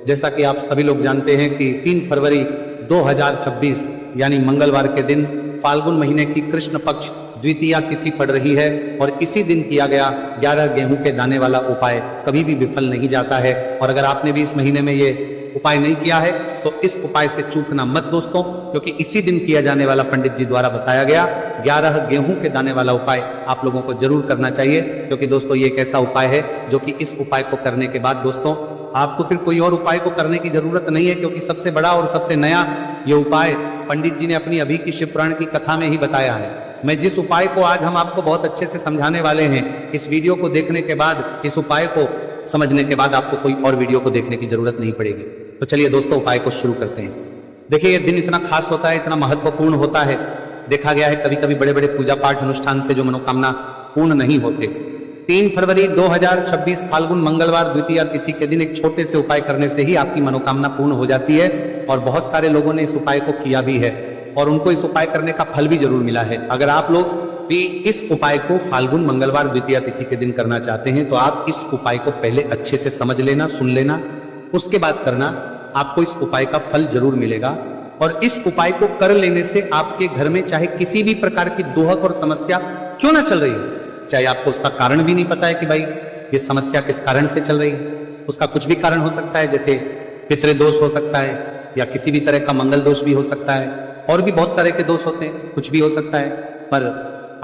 जैसा कि आप सभी लोग जानते हैं कि 3 फरवरी 2026 यानी मंगलवार के दिन फाल्गुन महीने की कृष्ण पक्ष द्वितीया तिथि पड़ रही है और इसी दिन किया गया 11 गेहूं के दाने वाला उपाय कभी भी विफल नहीं जाता है। और अगर आपने भी इस महीने में ये उपाय नहीं किया है तो इस उपाय से चूकना मत दोस्तों, क्योंकि इसी दिन किया जाने वाला पंडित जी द्वारा बताया गया 11 गेहूं के दाने वाला उपाय आप लोगों को जरूर करना चाहिए। क्योंकि दोस्तों ये एक ऐसा उपाय है जो कि इस उपाय को करने के बाद दोस्तों आपको फिर कोई और उपाय को करने की जरूरत नहीं है, क्योंकि सबसे बड़ा और सबसे नया ये उपाय पंडित जी ने अपनी अभी की शिव पुराण की कथा में ही बताया है। मैं जिस उपाय को आज हम आपको बहुत अच्छे से समझाने वाले हैं, इस वीडियो को देखने के बाद, इस उपाय को समझने के बाद आपको कोई और वीडियो को देखने की जरूरत नहीं पड़ेगी। तो चलिए दोस्तों उपाय को शुरू करते हैं। देखिए ये दिन इतना खास होता है, इतना महत्वपूर्ण होता है। देखा गया है कभी कभी बड़े बड़े पूजा पाठ अनुष्ठान से जो मनोकामना पूर्ण नहीं होते। 3 फरवरी 2026 फाल्गुन मंगलवार द्वितीया तिथि के दिन एक छोटे से उपाय करने से ही आपकी मनोकामना पूर्ण हो जाती है। और बहुत सारे लोगों ने इस उपाय को किया भी है और उनको इस उपाय करने का फल भी जरूर मिला है। अगर आप लोग भी इस उपाय को फाल्गुन मंगलवार द्वितीया तिथि के दिन करना चाहते हैं तो आप इस उपाय को पहले अच्छे से समझ लेना, सुन लेना, उसके बाद करना। आपको इस उपाय का फल जरूर मिलेगा। और इस उपाय को कर लेने से आपके घर में चाहे किसी भी प्रकार की दोहक और समस्या क्यों ना चल रही हो, चाहे आपको उसका कारण भी नहीं पता है कि भाई ये समस्या किस कारण से चल रही है, उसका कुछ भी कारण हो सकता है, जैसे पितृदोष हो सकता है या किसी भी तरह का मंगल दोष भी हो सकता है, और भी बहुत तरह के दोष होते हैं, कुछ भी हो सकता है। पर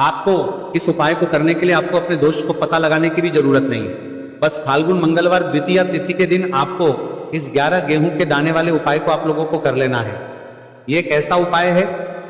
आपको इस उपाय को करने के लिए आपको अपने दोष को पता लगाने की भी जरूरत नहीं है। बस फाल्गुन मंगलवार द्वितीया तिथि के दिन आपको इस 11 गेहूं के दाने वाले उपाय को आप लोगों को कर लेना है। ये एक ऐसा उपाय है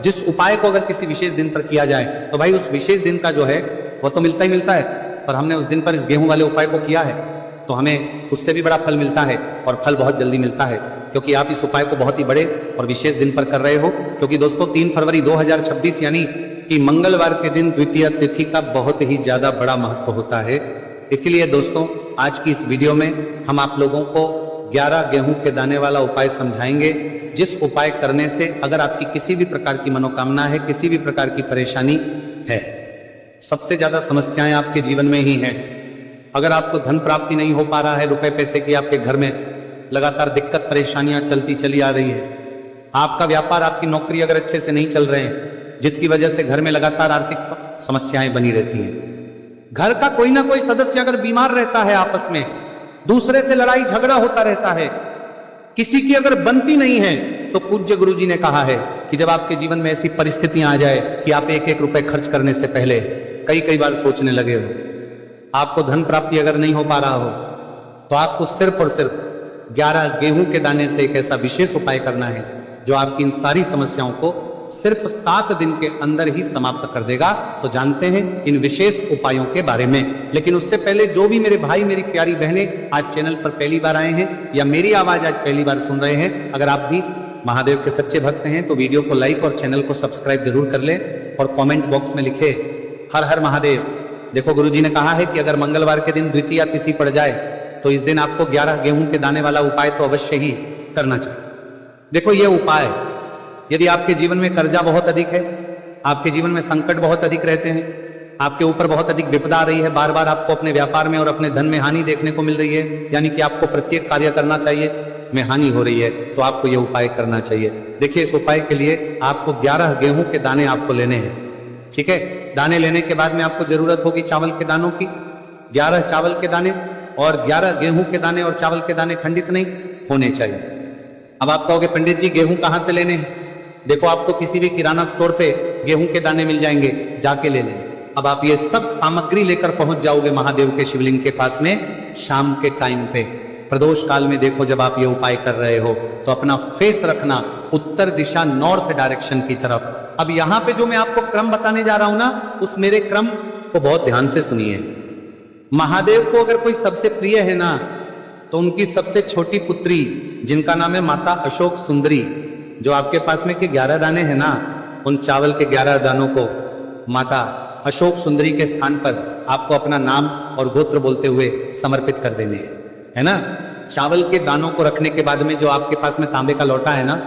जिस उपाय को अगर किसी विशेष दिन पर किया जाए तो भाई उस विशेष दिन का जो है वो तो मिलता ही मिलता है, पर हमने उस दिन पर इस गेहूं वाले उपाय को किया है तो हमें उससे भी बड़ा फल मिलता है और फल बहुत जल्दी मिलता है, क्योंकि आप इस उपाय को बहुत ही बड़े और विशेष दिन पर कर रहे हो। क्योंकि दोस्तों 3 फरवरी 2026 यानी कि मंगलवार के दिन द्वितीया तिथि का बहुत ही ज्यादा बड़ा महत्व होता है। इसीलिए दोस्तों आज की इस वीडियो में हम आप लोगों को 11 गेहूं के दाने वाला उपाय समझाएंगे, जिस उपाय करने से अगर आपकी किसी भी प्रकार की मनोकामना है, किसी भी प्रकार की परेशानी है, सबसे ज्यादा समस्याएं आपके जीवन में ही हैं। अगर आपको धन प्राप्ति नहीं हो पा रहा है, रुपए पैसे की आपके घर में लगातार दिक्कत परेशानियां चलती चली आ रही है, आपका व्यापार आपकी नौकरी अगर अच्छे से नहीं चल रहे हैं, जिसकी वजह से घर में लगातार आर्थिक समस्याएं बनी रहती हैं, घर का कोई ना कोई सदस्य अगर बीमार रहता है, आपस में दूसरे से लड़ाई झगड़ा होता रहता है, किसी की अगर बनती नहीं है, तो पूज्य गुरु जी ने कहा है कि जब आपके जीवन में ऐसी परिस्थितियां आ जाए कि आप एक एक रुपए खर्च करने से पहले कई बार सोचने लगे हो, आपको धन प्राप्ति अगर नहीं हो पा रहा हो, तो आपको सिर्फ और सिर्फ 11 गेहूं के दाने से एक ऐसा विशेष उपाय करना है जो आपकी इन सारी समस्याओं को सिर्फ 7 दिन के अंदर ही समाप्त कर देगा। तो जानते हैं इन विशेष उपायों के बारे में। लेकिन उससे पहले जो भी मेरे भाई मेरी प्यारी बहनें आज चैनल पर पहली बार आए हैं या मेरी आवाज आज पहली बार सुन रहे हैं, अगर आप भी महादेव के सच्चे भक्त हैं तो वीडियो को लाइक और चैनल को सब्सक्राइब जरूर कर लें और कमेंट बॉक्स में लिखे हर हर महादेव। देखो गुरुजी ने कहा है कि अगर मंगलवार के दिन द्वितीया तिथि पड़ जाए तो इस दिन आपको 11 गेहूं के दाने वाला उपाय तो अवश्य ही करना चाहिए। देखो ये उपाय, यदि आपके जीवन में कर्जा बहुत अधिक है, आपके जीवन में संकट बहुत अधिक रहते हैं, आपके ऊपर बहुत अधिक विपदा आ रही है, बार बार आपको अपने व्यापार में और अपने धन में हानि देखने को मिल रही है, यानी कि आपको प्रत्येक कार्य करना चाहिए में हानि हो रही है, तो आपको यह उपाय करना चाहिए। देखिए इस उपाय के लिए आपको 11 गेहूं के दाने आपको लेने हैं, ठीक है। दाने लेने के बाद में आपको जरूरत होगी चावल के दानों की, 11 चावल के दाने और 11 गेहूं के दाने, और चावल के दाने खंडित नहीं होने चाहिए। अब आप कहोगे पंडित जी गेहूं कहां से लेने हैं? देखो आपको किसी भी किराना स्टोर पे गेहूं के दाने मिल जाएंगे, जाके ले लेंगे। अब आप ये सब सामग्री लेकर पहुंच जाओगे महादेव के शिवलिंग के पास में शाम के टाइम पे, प्रदोष काल में। देखो जब आप ये उपाय कर रहे हो तो अपना फेस रखना उत्तर दिशा, नॉर्थ डायरेक्शन की तरफ। अब यहां पे जो मैं आपको क्रम बताने जा रहा हूं ना, उस मेरे क्रम को बहुत ध्यान से सुनिए। महादेव को अगर कोई सबसे प्रिय है ना, तो उनकी सबसे छोटी पुत्री जिनका नाम है माता अशोक सुंदरी, जो आपके पास में के 11 दाने हैं ना, उन चावल के 11 दानों को माता अशोक सुंदरी के स्थान पर आपको अपना नाम और गोत्र बोलते हुए समर्पित कर देने है ना। चावल के दानों को रखने के बाद में जो आपके पास में तांबे का लोटा है ना,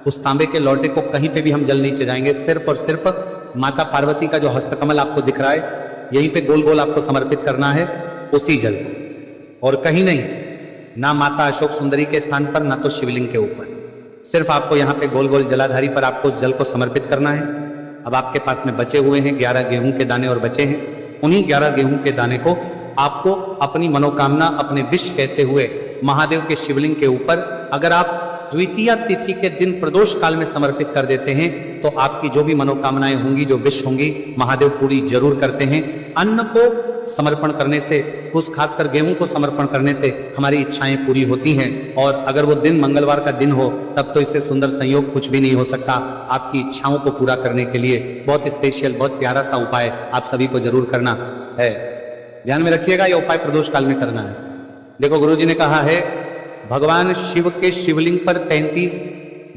उस तांबे के लोटे को कहीं पे भी हम जल नहीं चढ़ाएंगे, सिर्फ और सिर्फ माता पार्वती का जो हस्तकमल आपको दिख रहा है यहीं पे गोल गोल आपको समर्पित करना है, उसी जल को, और कहीं नहीं। ना माता अशोक सुंदरी के स्थान पर, ना तो शिवलिंग के ऊपर। सिर्फ आपको यहाँ पे गोल गोल जलाधारी पर आपको उस जल को समर्पित करना है। अब आपके पास में बचे हुए हैं 11 गेहूं के दाने और बचे हैं। उन्हीं 11 गेहूं के दाने को आपको अपनी मनोकामना, अपने विश कहते हुए महादेव के शिवलिंग के ऊपर, अगर आप द्वितीया तिथि के दिन प्रदोष काल में समर्पित कर देते हैं तो आपकी जो भी मनोकामनाएं होंगी, जो विश होंगी, महादेव पूरी जरूर करते हैं। अन्न को समर्पण करने से, उस खासकर गेहूं को समर्पण करने से हमारी इच्छाएं पूरी होती हैं। और अगर वो दिन मंगलवार का दिन हो तब तो इससे सुंदर संयोग कुछ भी नहीं हो सकता। आपकी इच्छाओं को पूरा करने के लिए बहुत स्पेशल, बहुत प्यारा सा उपाय आप सभी को जरूर करना है। ध्यान में रखिएगा, यह उपाय प्रदोष काल में करना है। देखो, गुरु जी ने कहा है भगवान शिव के शिवलिंग पर 33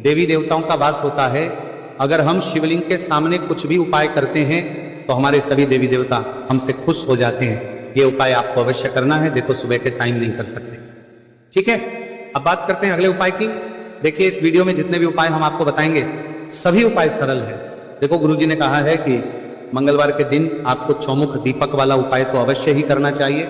देवी देवताओं का वास होता है। अगर हम शिवलिंग के सामने कुछ भी उपाय करते हैं तो हमारे सभी देवी देवता हमसे खुश हो जाते हैं। ये उपाय आपको अवश्य करना है। देखो, सुबह के टाइम नहीं कर सकते, ठीक है। अब बात करते हैं अगले उपाय की। देखिए, इस वीडियो में जितने भी उपाय हम आपको बताएंगे सभी उपाय सरल है। देखो, गुरु जी ने कहा है कि मंगलवार के दिन आपको चौमुख दीपक वाला उपाय तो अवश्य ही करना चाहिए।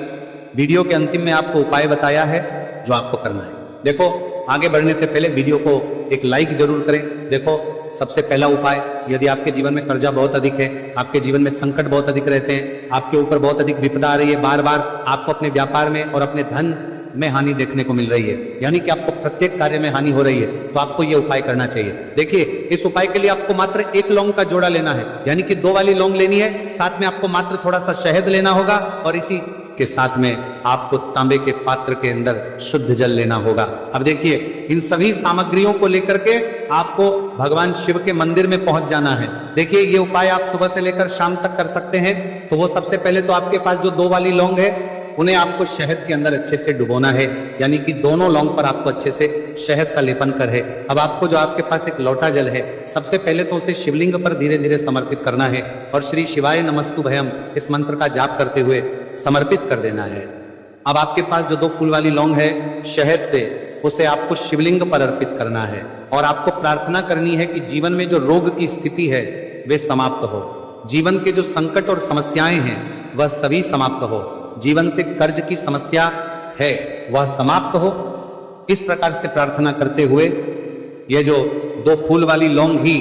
वीडियो के अंतिम में आपको उपाय बताया है जो आपको करना है। देखो, आगे बढ़ने से पहले वीडियो को एक लाइक जरूर करें। देखो, सबसे पहला उपाय, यदि आपके जीवन में कर्जा बहुत अधिक है, आपके जीवन में संकट बहुत अधिक रहते हैं, आपके ऊपर बहुत अधिक विपदा आ रही है, बार बार आपको अपने व्यापार में और अपने धन में हानि देखने को मिल रही है, यानी कि आपको प्रत्येक कार्य में हानि हो रही है, तो आपको यह उपाय करना चाहिए। देखिए, इस उपाय के लिए आपको मात्र 1 लौंग का जोड़ा लेना है, यानी कि 2 वाली लौंग लेनी है। साथ में आपको मात्र थोड़ा सा शहद लेना होगा और इसी के साथ में आपको तांबे के पात्र के अंदर शुद्ध जल लेना होगा। अब देखिए, इन सभी सामग्रियों को लेकर के आपको भगवान शिव के मंदिर में पहुंच जाना है। देखिए, ये उपाय आप सुबह से लेकर शाम तक कर सकते हैं। तो वो सबसे पहले तो आपके पास जो 2 वाली लौंग है उन्हें आपको शहद के अंदर अच्छे से डुबोना है, यानी कि दोनों लौंग पर आपको अच्छे से शहद का लेपन कर है। अब आपको जो आपके पास एक लोटा जल है, सबसे पहले तो उसे शिवलिंग पर धीरे धीरे समर्पित करना है और श्री शिवाय नमस्तुभयम इस मंत्र का जाप करते हुए समर्पित कर देना है। अब आपके पास जो 2 फूल वाली लौंग है शहद से, उसे आपको शिवलिंग पर अर्पित करना है और आपको प्रार्थना करनी है कि जीवन में जो रोग की स्थिति है वे समाप्त हो, जीवन के जो संकट और समस्याएं हैं वह सभी समाप्त हो, जीवन से कर्ज की समस्या है वह समाप्त हो। इस प्रकार से प्रार्थना करते हुए यह जो 2 फूल वाली लौंग ही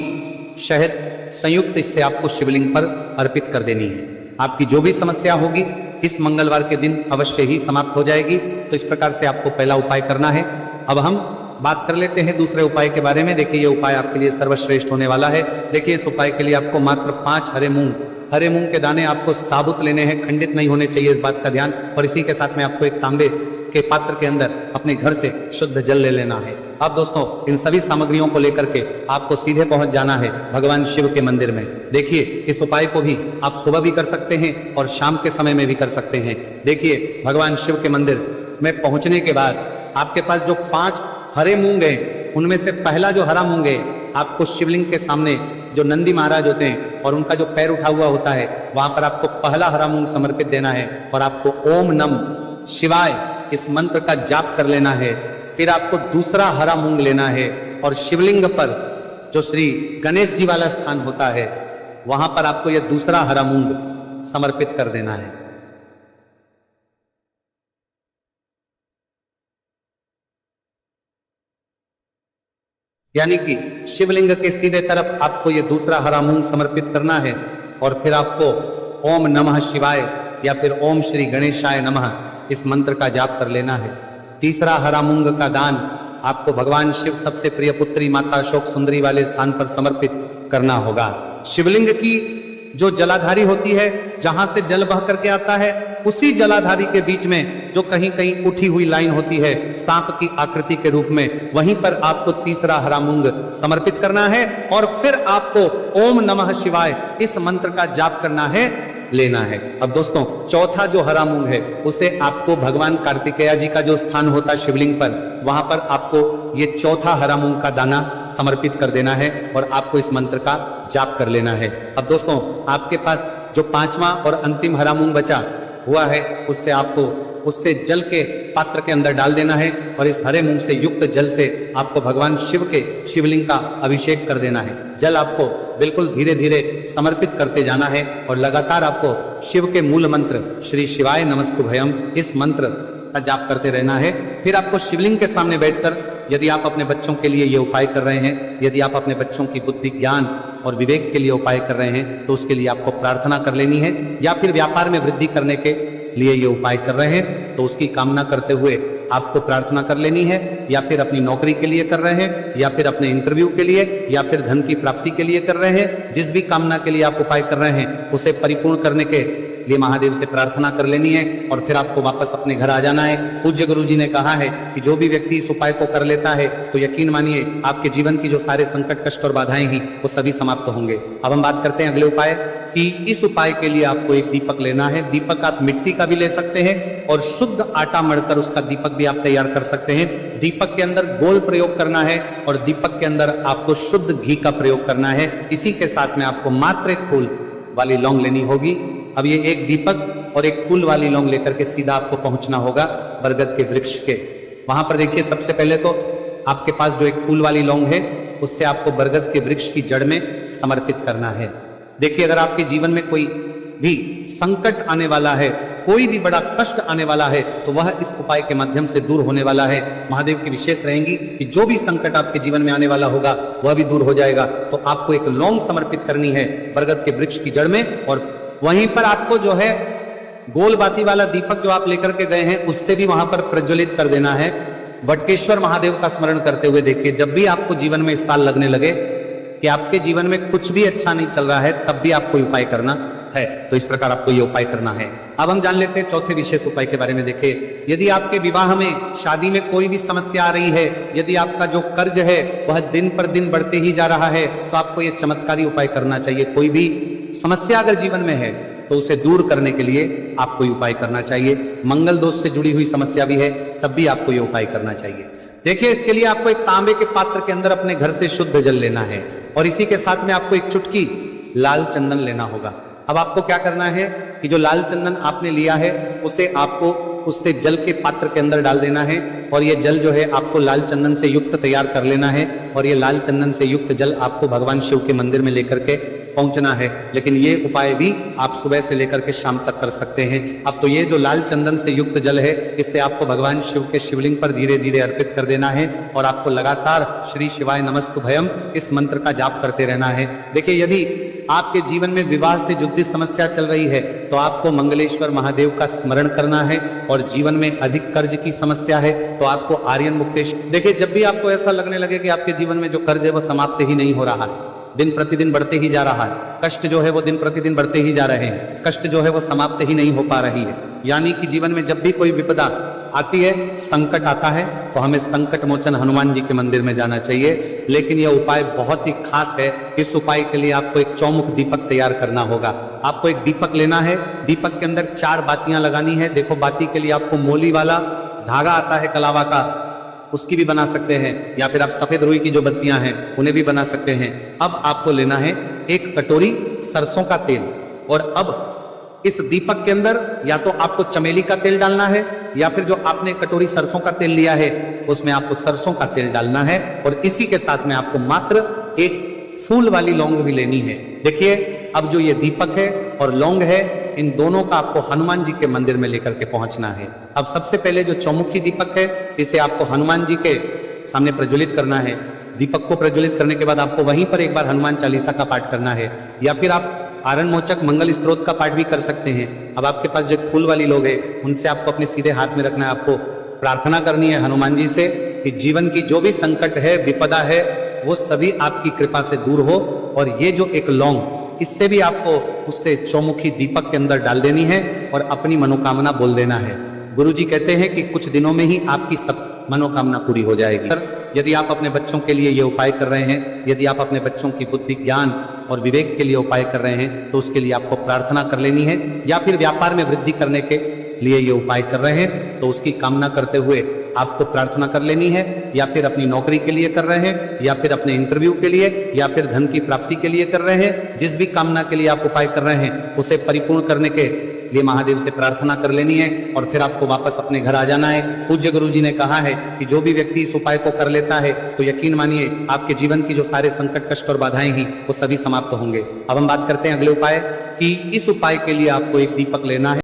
शहद संयुक्त, इससे आपको शिवलिंग पर अर्पित कर देनी है। आपकी जो भी समस्या होगी इस मंगलवार के दिन अवश्य ही समाप्त हो जाएगी। तो इस प्रकार से आपको पहला उपाय करना है। अब हम बात कर लेते हैं दूसरे उपाय के बारे में। देखिए, ये उपाय आपके लिए सर्वश्रेष्ठ होने वाला है। देखिए, इस उपाय के लिए आपको मात्र 5 हरे मूंग के दाने आपको साबुत लेने हैं, खंडित नहीं होने चाहिए, इस बात का ध्यान। और इसी के साथ में आपको एक तांबे के पात्र के अंदर अपने घर से शुद्ध जल ले लेना है। अब दोस्तों, इन सभी सामग्रियों को लेकर के आपको सीधे पहुंच जाना है भगवान शिव के मंदिर में। देखिए, इस उपाय को भी आप सुबह भी कर सकते हैं और शाम के समय में भी कर सकते हैं। देखिए, भगवान शिव के मंदिर में पहुंचने के बाद आपके पास जो 5 हरे मूंग हैं, उनमें से पहला जो हरा मूंग है आपको शिवलिंग के सामने, जो नंदी महाराज होते हैं और उनका जो पैर उठा हुआ होता है, वहां पर आपको पहला हरा मूंग समर्पित देना है और आपको ओम नम शिवाय इस मंत्र का जाप कर लेना है। फिर आपको दूसरा हरा मूंग लेना है और शिवलिंग पर जो श्री गणेश जी वाला स्थान होता है वहां पर आपको यह दूसरा हरा मूंग समर्पित कर देना है। यानी कि शिवलिंग के सीधे तरफ आपको यह दूसरा हरा मूंग समर्पित करना है और फिर आपको ओम नमः शिवाय या फिर ओम श्री गणेशाय नमः इस मंत्र का जाप कर लेना है। तीसरा हरा मूंग का दान आपको भगवान शिव सबसे प्रिय पुत्री माता अशोक सुंदरी वाले स्थान पर समर्पित करना होगा। शिवलिंग की जो जलाधारी होती है, जहां से जल बह करके आता है, उसी जलाधारी के बीच में जो कहीं कहीं उठी हुई लाइन होती है सांप की आकृति के रूप में, वहीं पर आपको तीसरा हरा मूंग समर्पित करना है और फिर आपको ओम नमः शिवाय इस मंत्र का जाप करना है, लेना है। अब दोस्तों, चौथा जो हरा मूंग है उसे आपको भगवान कार्तिकेय जी का जो स्थान होता है शिवलिंग पर, वहां पर आपको ये चौथा हरा मूंग का दाना समर्पित कर देना है और आपको इस मंत्र का जाप कर लेना है। अब दोस्तों, आपके पास जो 5वां और अंतिम हरा मूंग बचा हुआ है उससे जल के पात्र के अंदर डाल देना है और इस हरे मूंग से युक्त जल से आपको भगवान शिव के शिवलिंग का अभिषेक कर देना है। जल आपको बिल्कुल धीरे धीरे समर्पित करते जाना है और लगातार आपको शिव के मूल मंत्र श्री शिवाय नमस्तुभयम इस मंत्र का जाप करते रहना है। फिर आपको शिवलिंग के सामने बैठकर, यदि आप अपने बच्चों के लिए ये उपाय कर रहे हैं, यदि आप अपने बच्चों की बुद्धि, ज्ञान और विवेक के लिए उपाय कर रहे हैं, तो उसके लिए आपको प्रार्थना कर लेनी है। या फिर व्यापार में वृद्धि करने के लिए ये उपाय कर रहे हैं, तो उसकी कामना करते हुए आपको प्रार्थना कर लेनी है। या फिर अपनी नौकरी के लिए कर रहे हैं, या फिर अपने इंटरव्यू के लिए, या फिर धन की प्राप्ति के लिए कर रहे हैं, जिस भी कामना के लिए आप उपाय कर रहे हैं उसे परिपूर्ण करने के लिए महादेव से प्रार्थना कर लेनी है और फिर आपको वापस अपने घर आ जाना है। पूज्य गुरु जी ने कहा है कि जो भी व्यक्ति इस उपाय को कर लेता है तो यकीन मानिए आपके जीवन की जो सारे संकट, कष्ट और बाधाएं हैं वो सभी समाप्त होंगे। अब हम बात करते हैं अगले उपाय कि इस उपाय के लिए आपको एक दीपक लेना है। दीपक आप मिट्टी का भी ले सकते हैं और शुद्ध आटा मढ़कर उसका दीपक भी आप तैयार कर सकते हैं। दीपक के अंदर गोल प्रयोग करना है और दीपक के अंदर आपको शुद्ध घी का प्रयोग करना है। इसी के साथ में आपको मात्र एक फूल वाली लौंग लेनी होगी। अब ये एक दीपक और एक फूल वाली लौंग लेकर के सीधा आपको पहुंचना होगा बरगद के वृक्ष के। वहां पर देखिए, सबसे पहले तो आपके पास जो एक फूल वाली लौंग है उससे आपको बरगद के वृक्ष की जड़ में समर्पित करना है। देखिए, अगर आपके जीवन में कोई भी संकट आने वाला है, कोई भी बड़ा कष्ट आने वाला है, तो वह इस उपाय के माध्यम से दूर होने वाला है। महादेव की विशेष रहेंगी कि जो भी संकट आपके जीवन में आने वाला होगा वह भी दूर हो जाएगा। तो आपको एक लौंग समर्पित करनी है बरगद के वृक्ष की जड़ में, और वहीं पर आपको जो है गोल बाती वाला दीपक जो आप लेकर के गए हैं उससे भी वहां पर प्रज्वलित कर देना है। वटकेश्वर महादेव का स्मरण करते हुए देखिए, जब भी आपको जीवन में इस साल लगने लगे कि आपके जीवन में कुछ भी अच्छा नहीं चल रहा है, तब भी आपको उपाय करना है। तो इस प्रकार आपको ये उपाय करना है। अब हम जान लेते हैं चौथे विशेष उपाय के बारे में। देखिए, यदि आपके विवाह में, शादी में कोई भी समस्या आ रही है, यदि आपका जो कर्ज है वह दिन पर दिन बढ़ते ही जा रहा है, तो आपको ये चमत्कारी उपाय करना चाहिए। कोई भी समस्या अगर जीवन में है तो उसे दूर करने के लिए आपको ये उपाय करना चाहिए। मंगल दोष से जुड़ी हुई समस्या भी है तब भी आपको ये उपाय करना चाहिए। देखिए, इसके लिए आपको एक तांबे के पात्र के अंदर अपने घर से शुद्ध जल लेना है और इसी के साथ में आपको एक चुटकी लाल चंदन लेना होगा। अब आपको क्या करना है कि जो लाल चंदन आपने लिया है उसे आपको उससे जल के पात्र के अंदर डाल देना है और ये जल जो है आपको लाल चंदन से युक्त तैयार कर लेना है और ये लाल चंदन से युक्त जल आपको भगवान शिव के मंदिर में लेकर के पहुंचना है। लेकिन ये उपाय भी आप सुबह से लेकर के शाम तक कर सकते हैं। अब तो ये जो लाल चंदन से युक्त जल है इससे आपको भगवान शिव के शिवलिंग पर धीरे धीरे अर्पित कर देना है और आपको लगातार श्री शिवाय नमस्तुभयम इस मंत्र का जाप करते रहना है। देखिए, यदि आपके जीवन में विवाह से जुड़ी समस्या चल रही है तो आपको मंगलेश्वर महादेव का स्मरण करना है और जीवन में अधिक कर्ज की समस्या है तो आपको आर्यन मुक्तेश्वर। देखिए, जब भी आपको ऐसा लगने लगे कि आपके जीवन में जो कर्ज है वो समाप्त ही नहीं हो रहा है, दिन प्रतिदिन बढ़ते ही जा रहा है, कष्ट जो है वो दिन प्रतिदिन बढ़ते ही जा रहे हैं, कष्ट जो है वो समाप्त ही नहीं हो पा रही है, यानी कि जीवन में जब भी कोई विपदा आती है, संकट आता है, तो हमें संकट मोचन हनुमान जी के मंदिर में जाना चाहिए। लेकिन यह उपाय बहुत ही खास है। इस उपाय के लिए आपको एक चौमुख दीपक तैयार करना होगा। आपको एक दीपक लेना है, दीपक के अंदर 4 बातियां लगानी है। देखो, बाती के लिए आपको मोली वाला धागा आता है कलावा का, उसकी भी बना सकते हैं, या फिर आप सफेद रुई की जो बत्तियां हैं उन्हें भी बना सकते हैं। अब आपको लेना है एक कटोरी सरसों का तेल और अब इस दीपक के अंदर या तो आपको चमेली का तेल डालना है या फिर जो आपने कटोरी सरसों का तेल लिया है उसमें आपको सरसों का तेल डालना है और इसी के साथ में आपको मात्र एक फूल वाली लौंग भी लेनी है। देखिए, अब जो ये दीपक है और लौंग है, इन दोनों का आपको हनुमान जी के मंदिर में लेकर के पहुंचना है। अब सबसे पहले जो चौमुखी दीपक है इसे आपको हनुमान जी के सामने प्रज्वलित करना है। दीपक को प्रज्वलित करने के बाद आपको वहीं पर एक बार हनुमान चालीसा का पाठ करना है या फिर आप आरण मोचक मंगल स्त्रोत का पाठ भी कर सकते हैं। अब आपके पास जो फूल वाली लोग हैं उनसे आपको अपने सीधे हाथ में रखना है। आपको प्रार्थना करनी है हनुमान जी से कि जीवन की जो भी संकट है, विपदा है, वो सभी आपकी कृपा से दूर हो। और ये जो एक लौंग, इससे भी आपको उससे चौमुखी दीपक के अंदर डाल देनी है और अपनी मनोकामना बोल देना है। गुरुजी कहते हैं कि कुछ दिनों में ही आपकी सब मनोकामना पूरी हो जाएगी। यदि आप अपने बच्चों के लिए ये उपाय कर रहे हैं, यदि आप अपने बच्चों की बुद्धि, ज्ञान और विवेक के लिए उपाय कर रहे हैं, तो उसके लिए आपको प्रार्थना कर लेनी है। या फिर व्यापार में वृद्धि करने के लिए ये उपाय कर रहे हैं तो उसकी कामना करते हुए आपको प्रार्थना कर लेनी है। या फिर अपनी नौकरी के लिए कर रहे हैं, या फिर अपने इंटरव्यू के लिए, या फिर धन की प्राप्ति के लिए कर रहे हैं, जिस भी कामना के लिए आप उपाय कर रहे हैं उसे परिपूर्ण करने के लिए महादेव से प्रार्थना कर लेनी है और फिर आपको वापस अपने घर आ जाना है। पूज्य गुरु जी ने कहा है कि जो भी व्यक्ति इस उपाय को कर लेता है तो यकीन मानिए आपके जीवन की जो सारे संकट, कष्ट और बाधाएं हैं वो सभी समाप्त होंगे। अब हम बात करते हैं अगले उपाय कि इस उपाय के लिए आपको एक दीपक लेना है।